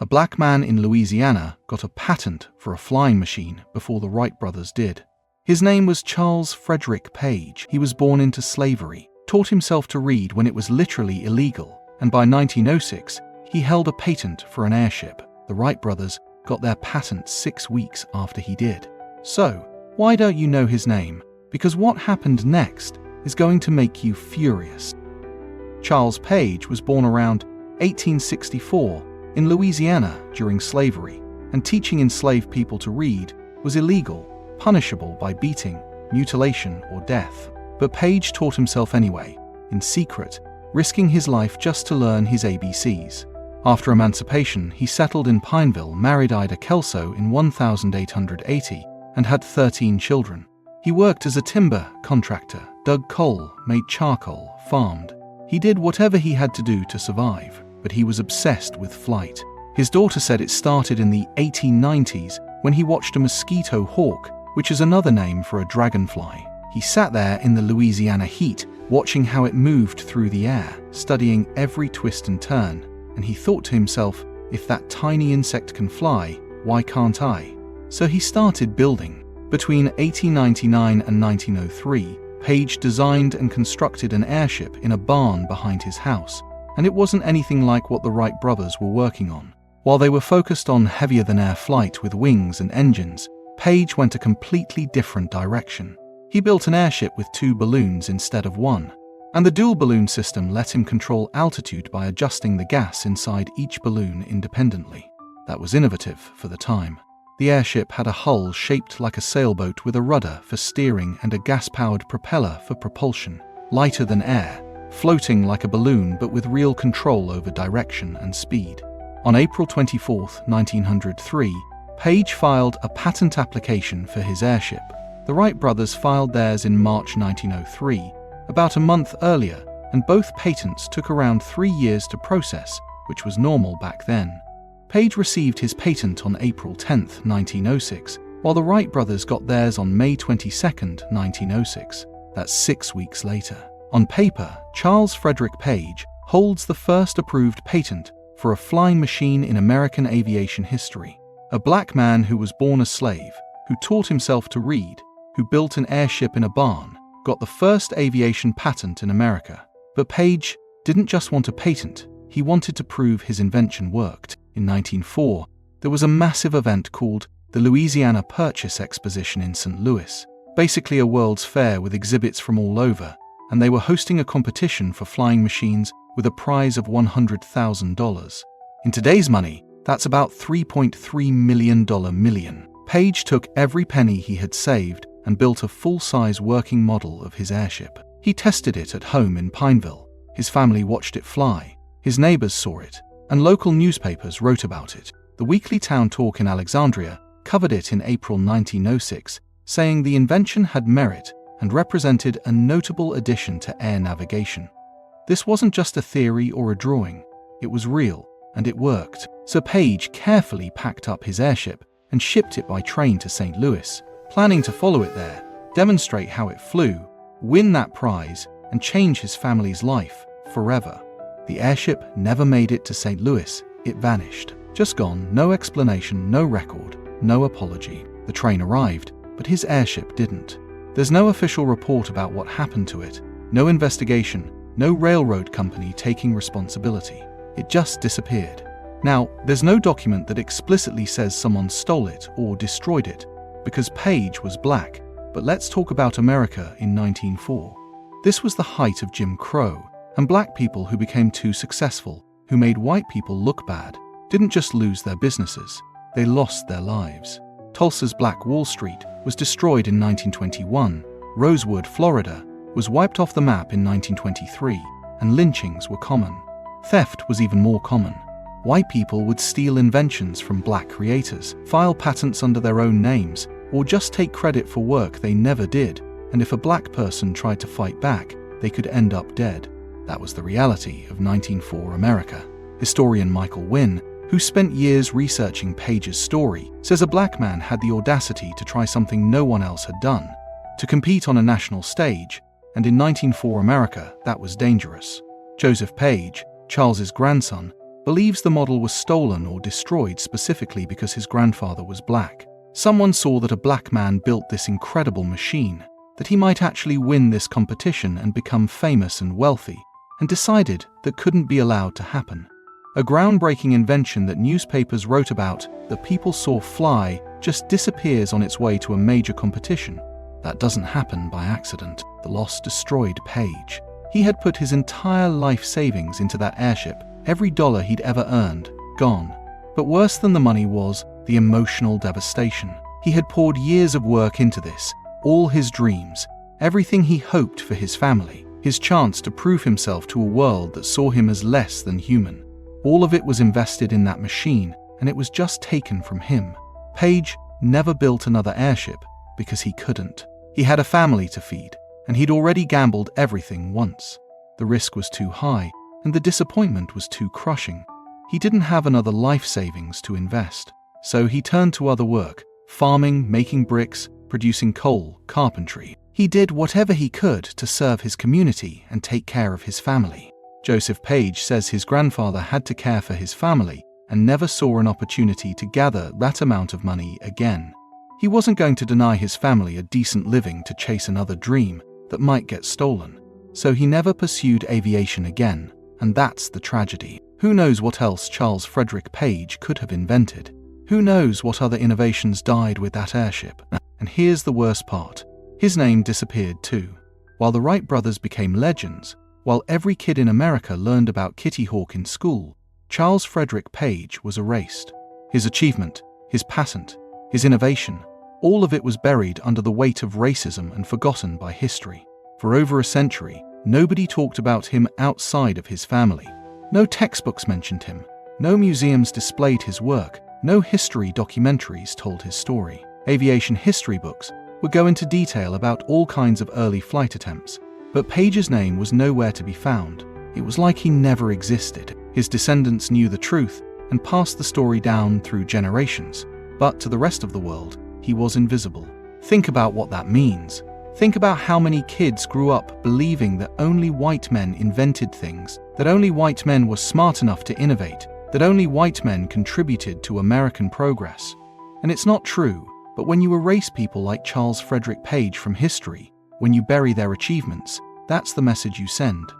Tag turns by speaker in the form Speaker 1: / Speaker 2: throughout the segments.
Speaker 1: A black man in Louisiana got a patent for a flying machine before the Wright brothers did. His name was Charles Frederick Page. He was born into slavery, taught himself to read when it was literally illegal, and by 1906, he held a patent for an airship. The Wright brothers got their patent 6 weeks after he did. So, why don't you know his name? Because what happened next is going to make you furious. Charles Page was born around 1864 in Louisiana during slavery, and teaching enslaved people to read was illegal, punishable by beating, mutilation, or death. But Page taught himself anyway, in secret, risking his life just to learn his ABCs. After emancipation, he settled in Pineville, married Ida Kelso in 1880, and had 13 children. He worked as a timber contractor, dug coal, made charcoal, farmed. He did whatever he had to do to survive, but he was obsessed with flight. His daughter said it started in the 1890s when he watched a mosquito hawk, which is another name for a dragonfly. He sat there in the Louisiana heat, watching how it moved through the air, studying every twist and turn, and he thought to himself, if that tiny insect can fly, why can't I? So he started building. Between 1899 and 1903, Page designed and constructed an airship in a barn behind his house, and it wasn't anything like what the Wright brothers were working on. While they were focused on heavier-than-air flight with wings and engines, Page went a completely different direction. He built an airship with 2 balloons instead of 1, and the dual balloon system let him control altitude by adjusting the gas inside each balloon independently. That was innovative for the time. The airship had a hull shaped like a sailboat with a rudder for steering and a gas-powered propeller for propulsion, lighter than air, floating like a balloon but with real control over direction and speed. On April 24, 1903, Page filed a patent application for his airship. The Wright brothers filed theirs in March 1903, about a month earlier, and both patents took around 3 years to process, which was normal back then. Page received his patent on April 10, 1906, while the Wright brothers got theirs on May 22, 1906. That's 6 weeks later. On paper, Charles Frederick Page holds the first approved patent for a flying machine in American aviation history. A black man who was born a slave, who taught himself to read, who built an airship in a barn, got the first aviation patent in America. But Page didn't just want a patent, he wanted to prove his invention worked. In 1904, there was a massive event called the Louisiana Purchase Exposition in St. Louis, basically a World's Fair with exhibits from all over, and they were hosting a competition for flying machines with a prize of $100,000. In today's money, that's about $3.3 million. Page took every penny he had saved and built a full-size working model of his airship. He tested it at home in Pineville. His family watched it fly. His neighbors saw it, and local newspapers wrote about it. The Weekly Town Talk in Alexandria covered it in April 1906, saying the invention had merit and represented a notable addition to air navigation. This wasn't just a theory or a drawing. It was real, and it worked. So Page carefully packed up his airship and shipped it by train to St. Louis, planning to follow it there, demonstrate how it flew, win that prize, and change his family's life forever. The airship never made it to St. Louis. It vanished. Just gone, no explanation, no record, no apology. The train arrived, but his airship didn't. There's no official report about what happened to it, no investigation, no railroad company taking responsibility. It just disappeared. Now, there's no document that explicitly says someone stole it or destroyed it, because Page was black. But let's talk about America in 1904. This was the height of Jim Crow, and black people who became too successful, who made white people look bad, didn't just lose their businesses, they lost their lives. Tulsa's Black Wall Street was destroyed in 1921, Rosewood, Florida, was wiped off the map in 1923, and lynchings were common. Theft was even more common. White people would steal inventions from black creators, file patents under their own names, or just take credit for work they never did, and if a black person tried to fight back, they could end up dead. That was the reality of 1904 America. Historian Michael Wynn, who spent years researching Page's story, says a black man had the audacity to try something no one else had done, to compete on a national stage, and in 1904 America, that was dangerous. Joseph Page, Charles's grandson, believes the model was stolen or destroyed specifically because his grandfather was black. Someone saw that a black man built this incredible machine, that he might actually win this competition and become famous and wealthy, and decided that couldn't be allowed to happen. A groundbreaking invention that newspapers wrote about, that people saw fly, just disappears on its way to a major competition. That doesn't happen by accident. The loss destroyed Page. He had put his entire life savings into that airship, every dollar he'd ever earned, gone. But worse than the money was the emotional devastation. He had poured years of work into this, all his dreams, everything he hoped for his family, his chance to prove himself to a world that saw him as less than human. All of it was invested in that machine, and it was just taken from him. Page never built another airship because he couldn't. He had a family to feed, and he'd already gambled everything once. The risk was too high, and the disappointment was too crushing. He didn't have another life savings to invest, so he turned to other work, farming, making bricks, producing coal, carpentry. He did whatever he could to serve his community and take care of his family. Joseph Page says his grandfather had to care for his family and never saw an opportunity to gather that amount of money again. He wasn't going to deny his family a decent living to chase another dream that might get stolen, so he never pursued aviation again, and that's the tragedy. Who knows what else Charles Frederick Page could have invented? Who knows what other innovations died with that airship? And here's the worst part. His name disappeared too. While the Wright brothers became legends, while every kid in America learned about Kitty Hawk in school, Charles Frederick Page was erased. His achievement, his patent, his innovation, all of it was buried under the weight of racism and forgotten by history. For over a century, nobody talked about him outside of his family. No textbooks mentioned him. No museums displayed his work. No history documentaries told his story. Aviation history books would go into detail about all kinds of early flight attempts, but Page's name was nowhere to be found. It was like he never existed. His descendants knew the truth and passed the story down through generations, but to the rest of the world, he was invisible. Think about what that means. Think about how many kids grew up believing that only white men invented things, that only white men were smart enough to innovate, that only white men contributed to American progress. And it's not true, but when you erase people like Charles Frederick Page from history, when you bury their achievements, that's the message you send.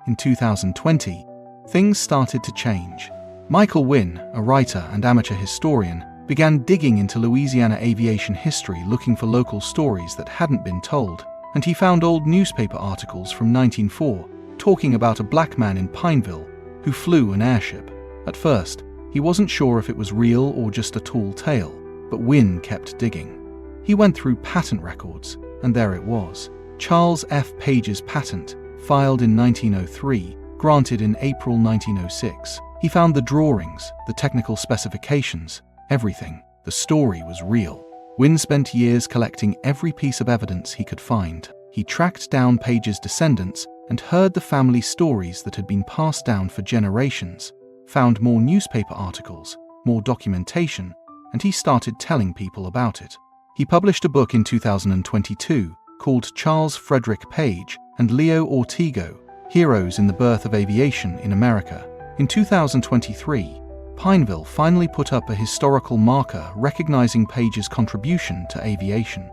Speaker 1: In 2020, things started to change. Michael Wynn, a writer and amateur historian, began digging into Louisiana aviation history looking for local stories that hadn't been told, and he found old newspaper articles from 1904 talking about a black man in Pineville who flew an airship. At first, he wasn't sure if it was real or just a tall tale, but Wynn kept digging. He went through patent records, and there it was. Charles F. Page's patent, filed in 1903, granted in April 1906. He found the drawings, the technical specifications, everything. The story was real. Wynn spent years collecting every piece of evidence he could find. He tracked down Page's descendants and heard the family stories that had been passed down for generations, found more newspaper articles, more documentation, and he started telling people about it. He published a book in 2022 called Charles Frederick Page and Leo Ortego, Heroes in the Birth of Aviation in America. In 2023, Pineville finally put up a historical marker recognizing Page's contribution to aviation.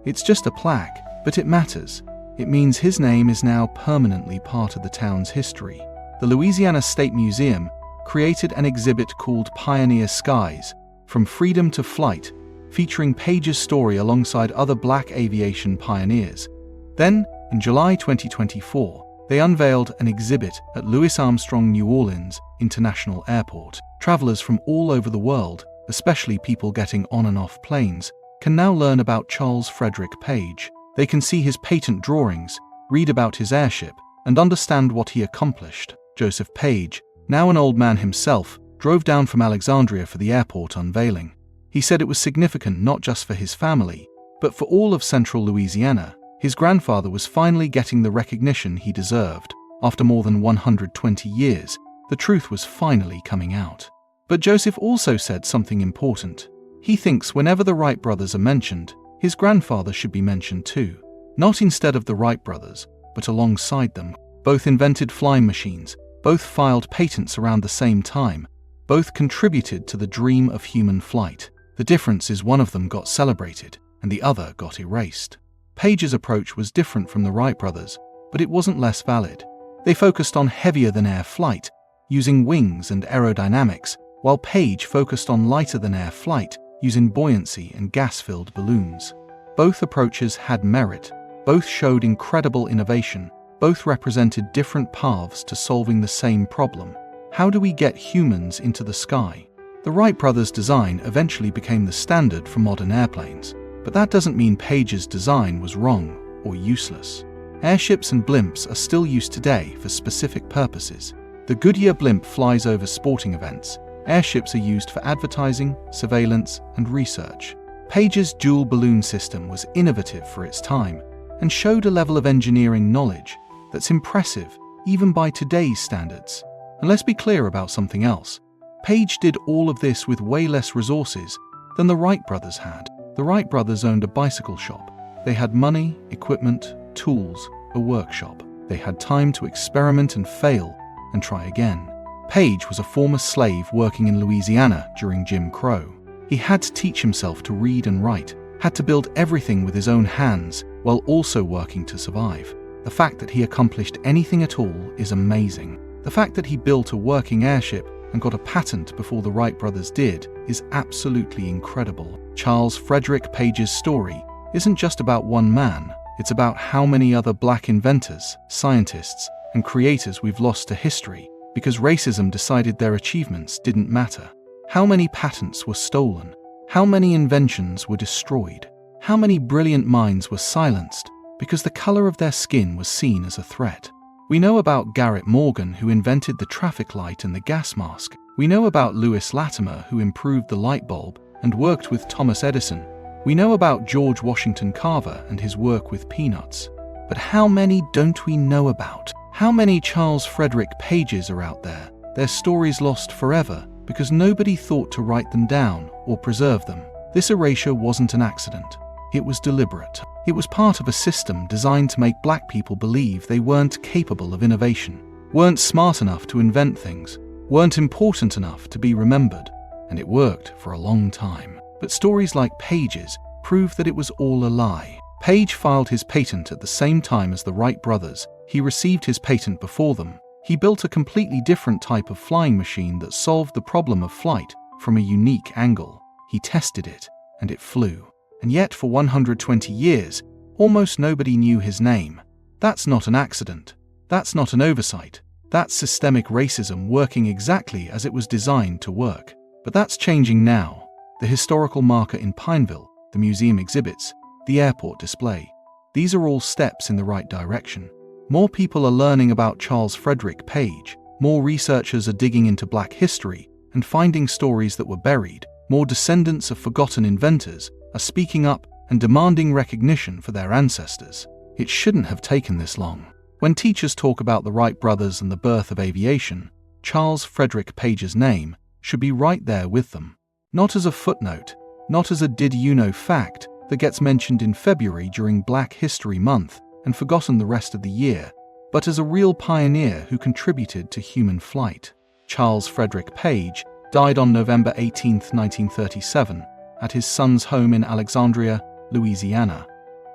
Speaker 1: It's just a plaque, but it matters. It means his name is now permanently part of the town's history. The Louisiana State Museum created an exhibit called Pioneer Skies, From Freedom to Flight, featuring Page's story alongside other black aviation pioneers. Then, in July 2024, they unveiled an exhibit at Louis Armstrong New Orleans International Airport. Travelers from all over the world, especially people getting on and off planes, can now learn about Charles Frederick Page. They can see his patent drawings, read about his airship, and understand what he accomplished. Joseph Page, now an old man himself, drove down from Alexandria for the airport unveiling. He said it was significant not just for his family, but for all of central Louisiana. His grandfather was finally getting the recognition he deserved. After more than 120 years, the truth was finally coming out. But Joseph also said something important. He thinks whenever the Wright brothers are mentioned, his grandfather should be mentioned too. Not instead of the Wright brothers, but alongside them. Both invented flying machines, Both filed patents around the same time. Both contributed to the dream of human flight. The difference is one of them got celebrated and the other got erased. Page's approach was different from the Wright brothers, but it wasn't less valid. They focused on heavier-than-air flight, using wings and aerodynamics, while Page focused on lighter-than-air flight, using buoyancy and gas-filled balloons. Both approaches had merit. Both showed incredible innovation. Both represented different paths to solving the same problem. How do we get humans into the sky? The Wright brothers' design eventually became the standard for modern airplanes, but that doesn't mean Page's design was wrong or useless. Airships and blimps are still used today for specific purposes. The Goodyear blimp flies over sporting events. Airships are used for advertising, surveillance, and research. Page's dual balloon system was innovative for its time and showed a level of engineering knowledge that's impressive even by today's standards. And let's be clear about something else. Page did all of this with way less resources than the Wright brothers had. The Wright brothers owned a bicycle shop. They had money, equipment, tools, a workshop. They had time to experiment and fail and try again. Page was a former slave working in Louisiana during Jim Crow. He had to teach himself to read and write, had to build everything with his own hands while also working to survive. The fact that he accomplished anything at all is amazing. The fact that he built a working airship and got a patent before the Wright brothers did is absolutely incredible. Charles Frederick Page's story isn't just about one man. It's about how many other black inventors, scientists, and creators we've lost to history because racism decided their achievements didn't matter. How many patents were stolen? How many inventions were destroyed? How many brilliant minds were silenced because the color of their skin was seen as a threat? We know about Garrett Morgan, who invented the traffic light and the gas mask. We know about Lewis Latimer, who improved the light bulb and worked with Thomas Edison. We know about George Washington Carver and his work with peanuts. But how many don't we know about? How many Charles Frederick Pages are out there? Their stories lost forever because nobody thought to write them down or preserve them. This erasure wasn't an accident. It was deliberate. It was part of a system designed to make black people believe they weren't capable of innovation, weren't smart enough to invent things, weren't important enough to be remembered. And it worked for a long time. But stories like Page's prove that it was all a lie. Page filed his patent at the same time as the Wright brothers. He received his patent before them. He built a completely different type of flying machine that solved the problem of flight from a unique angle. He tested it, and it flew. And yet for 120 years, almost nobody knew his name. That's not an accident. That's not an oversight. That's systemic racism working exactly as it was designed to work. But that's changing now. The historical marker in Pineville, the museum exhibits, the airport display. These are all steps in the right direction. More people are learning about Charles Frederick Page. More researchers are digging into black history and finding stories that were buried. More descendants of forgotten inventors are speaking up and demanding recognition for their ancestors. It shouldn't have taken this long. When teachers talk about the Wright brothers and the birth of aviation, Charles Frederick Page's name should be right there with them. Not as a footnote, not as a did-you-know fact that gets mentioned in February during Black History Month and forgotten the rest of the year, but as a real pioneer who contributed to human flight. Charles Frederick Page died on November 18, 1937, at his son's home in Alexandria, Louisiana.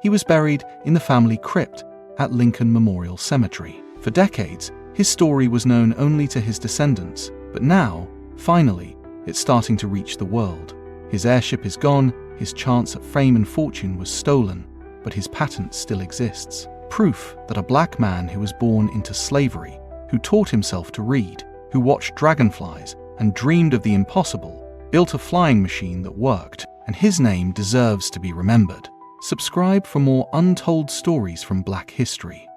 Speaker 1: He was buried in the family crypt at Lincoln Memorial Cemetery. For decades, his story was known only to his descendants, but now, finally, it's starting to reach the world. His airship is gone, his chance at fame and fortune was stolen, but his patent still exists. Proof that a black man who was born into slavery, who taught himself to read, who watched dragonflies and dreamed of the impossible, built a flying machine that worked, and his name deserves to be remembered. Subscribe for more untold stories from Black history.